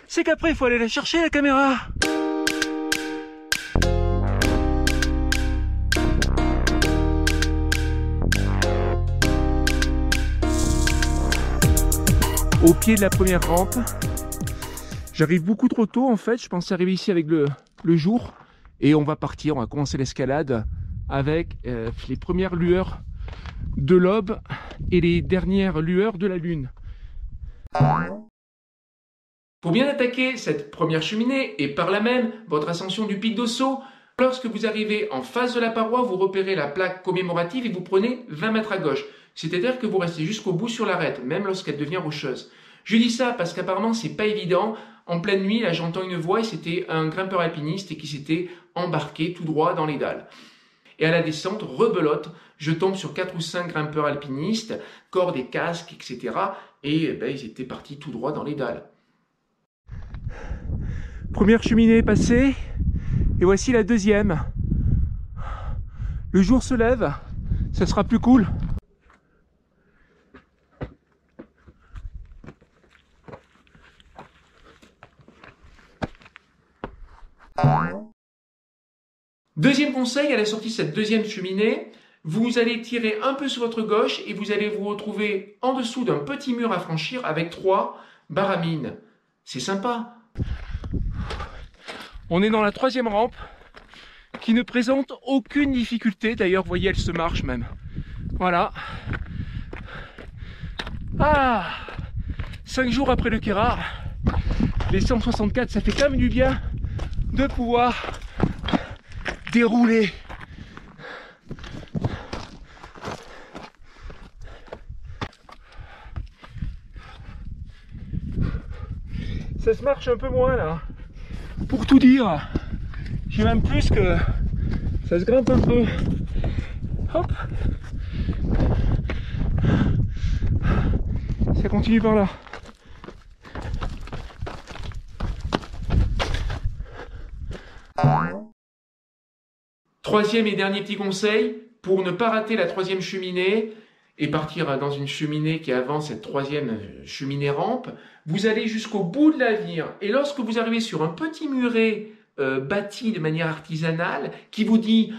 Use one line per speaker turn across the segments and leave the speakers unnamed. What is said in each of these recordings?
c'est qu'après il faut aller la chercher la caméra. Au pied de la première rampe, j'arrive beaucoup trop tôt en fait, je pensais arriver ici avec le jour et on va partir, on va commencer l'escalade avec les premières lueurs de l'aube et les dernières lueurs de la lune. Pour bien attaquer cette première cheminée et par là même votre ascension du pic d'Osso, lorsque vous arrivez en face de la paroi, vous repérez la plaque commémorative et vous prenez 20 mètres à gauche. C'est-à-dire que vous restez jusqu'au bout sur l'arête, même lorsqu'elle devient rocheuse. Je dis ça parce qu'apparemment c'est pas évident. En pleine nuit, là j'entends une voix et c'était un grimpeur alpiniste et qui s'était embarqué tout droit dans les dalles. Et à la descente, rebelote, je tombe sur 4 ou 5 grimpeurs alpinistes, cordes et casques, etc. Et ben, ils étaient partis tout droit dans les dalles. Première cheminée passée, et voici la deuxième. Le jour se lève, ça sera plus cool. Deuxième conseil, à la sortie de cette deuxième cheminée, vous allez tirer un peu sur votre gauche et vous allez vous retrouver en dessous d'un petit mur à franchir avec 3 baramines. C'est sympa. On est dans la troisième rampe qui ne présente aucune difficulté. D'ailleurs, vous voyez, elle se marche même. Voilà. Ah, 5 jours après le Kérard, les 164, ça fait quand même du bien de pouvoir dérouler. Ça se marche un peu moins là. Pour tout dire, j'ai même plus que ça se grimpe un peu. Hop. Ça continue par là. Troisième et dernier petit conseil, pour ne pas rater la troisième cheminée et partir dans une cheminée qui avance cette troisième cheminée rampe, vous allez jusqu'au bout de la vire. Et lorsque vous arrivez sur un petit muret bâti de manière artisanale qui vous dit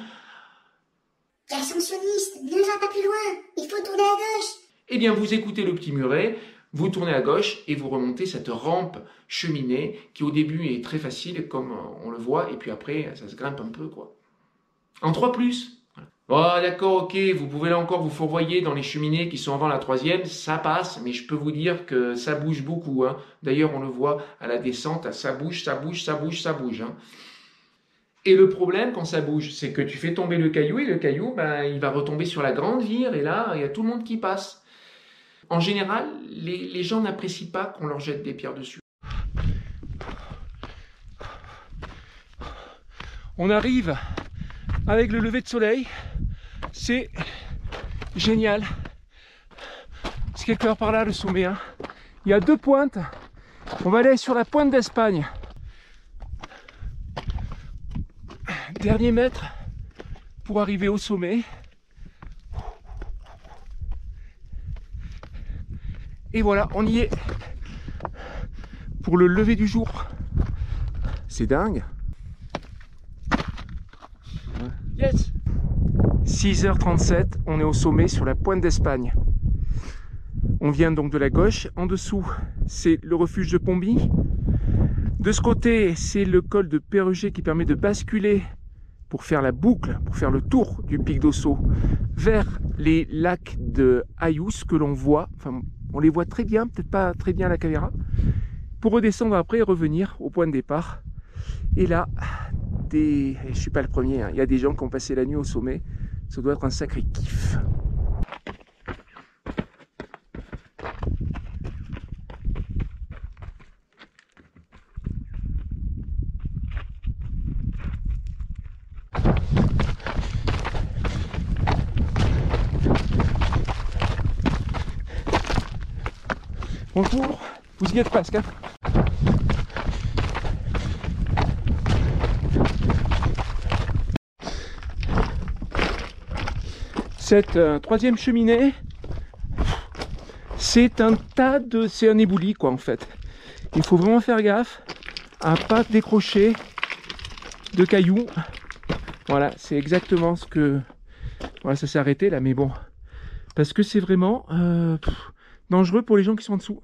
«
L'ascensionniste, ne va pas plus loin, il faut tourner à gauche !»
Eh bien, vous écoutez le petit muret, vous tournez à gauche et vous remontez cette rampe cheminée qui au début est très facile comme on le voit et puis après ça se grimpe un peu quoi. En 3+. Oh, d'accord, ok, vous pouvez là encore vous fourvoyer dans les cheminées qui sont avant la troisième, ça passe, mais je peux vous dire que ça bouge beaucoup. Hein. D'ailleurs, on le voit à la descente, ça bouge, ça bouge, ça bouge, ça bouge. Hein. Et le problème quand ça bouge, c'est que tu fais tomber le caillou et le caillou, ben, il va retomber sur la grande vire et là, il y a tout le monde qui passe. En général, les gens n'apprécient pas qu'on leur jette des pierres dessus. On arrive avec le lever de soleil, c'est génial. C'est quelque part par là le sommet. Hein. Il y a 2 pointes. On va aller sur la pointe d'Espagne. Dernier mètre pour arriver au sommet. Et voilà, on y est. Pour le lever du jour. C'est dingue. Yes. 6h37, on est au sommet sur la pointe d'Espagne. On vient donc de la gauche. En dessous, c'est le refuge de Pomby. De ce côté, c'est le col de Péruger qui permet de basculer pour faire la boucle, pour faire le tour du pic d'Osso vers les lacs de Ayús que l'on voit. Enfin, on les voit très bien, peut-être pas très bien à la caméra. Pour redescendre après et revenir au point de départ. Et là, je ne suis pas le premier, hein. Il y a des gens qui ont passé la nuit au sommet. Ça doit être un sacré kiff. Bonjour, vous y êtes presque. Hein. Cette troisième cheminée, c'est un tas de... c'est un éboulis quoi en fait. Il faut vraiment faire gaffe à ne pas décrocher de cailloux. Voilà, c'est exactement ce que... Voilà, ça s'est arrêté là, mais bon. Parce que c'est vraiment dangereux pour les gens qui sont en dessous.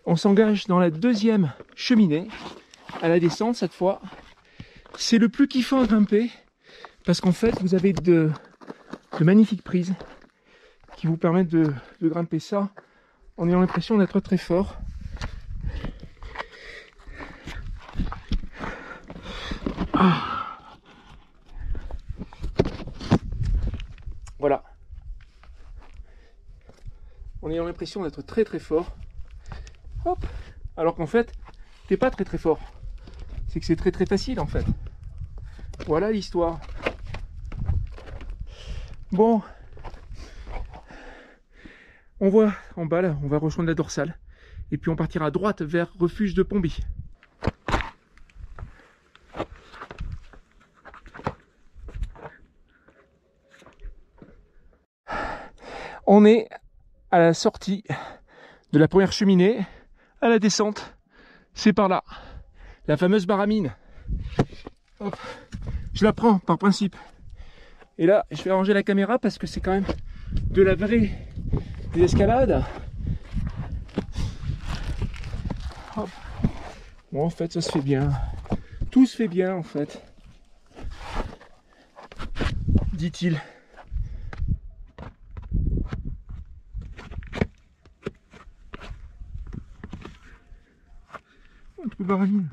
On s'engage dans la deuxième cheminée, à la descente cette fois. C'est le plus kiffant à grimper, parce qu'en fait vous avez de magnifiques prises qui vous permettent de grimper ça en ayant l'impression d'être très fort. Voilà. En ayant l'impression d'être très fort. Hop. Alors qu'en fait, t'es pas très fort. C'est que c'est très facile en fait. Voilà l'histoire. Bon. On voit en bas là, on va rejoindre la dorsale. Et puis on partira à droite vers refuge de Pomby. On est à la sortie de la première cheminée. À la descente, c'est par là. La fameuse baramine. Hop. Je la prends par principe. Et là, je vais ranger la caméra parce que c'est quand même de la vraie escalade. Hop. Bon, en fait, ça se fait bien. Tout se fait bien, en fait. Dit-il. Entre baramine.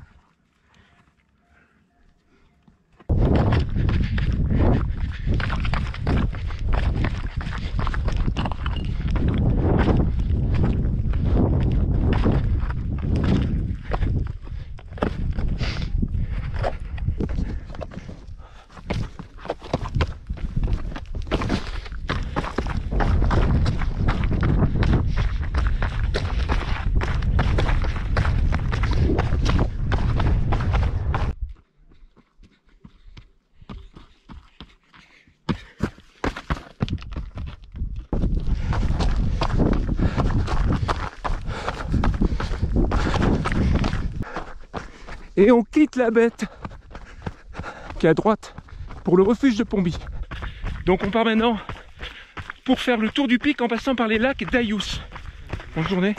Et on quitte la bête qui est à droite pour le refuge de Pomby. Donc on part maintenant pour faire le tour du pic en passant par les lacs d'Ayous. Bonne journée.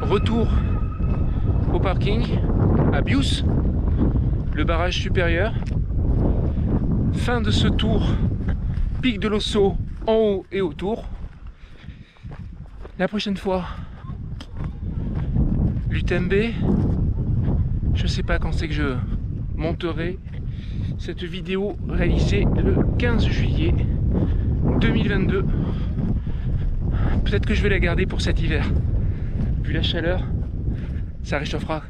Retour au parking à Bious, le barrage supérieur. Fin de ce tour pic de l'Osso en haut et autour. La prochaine fois, l'UTMB. Je sais pas quand c'est que je monterai cette vidéo réalisée le 15 juillet 2022. Peut-être que je vais la garder pour cet hiver. Vu la chaleur, ça réchauffera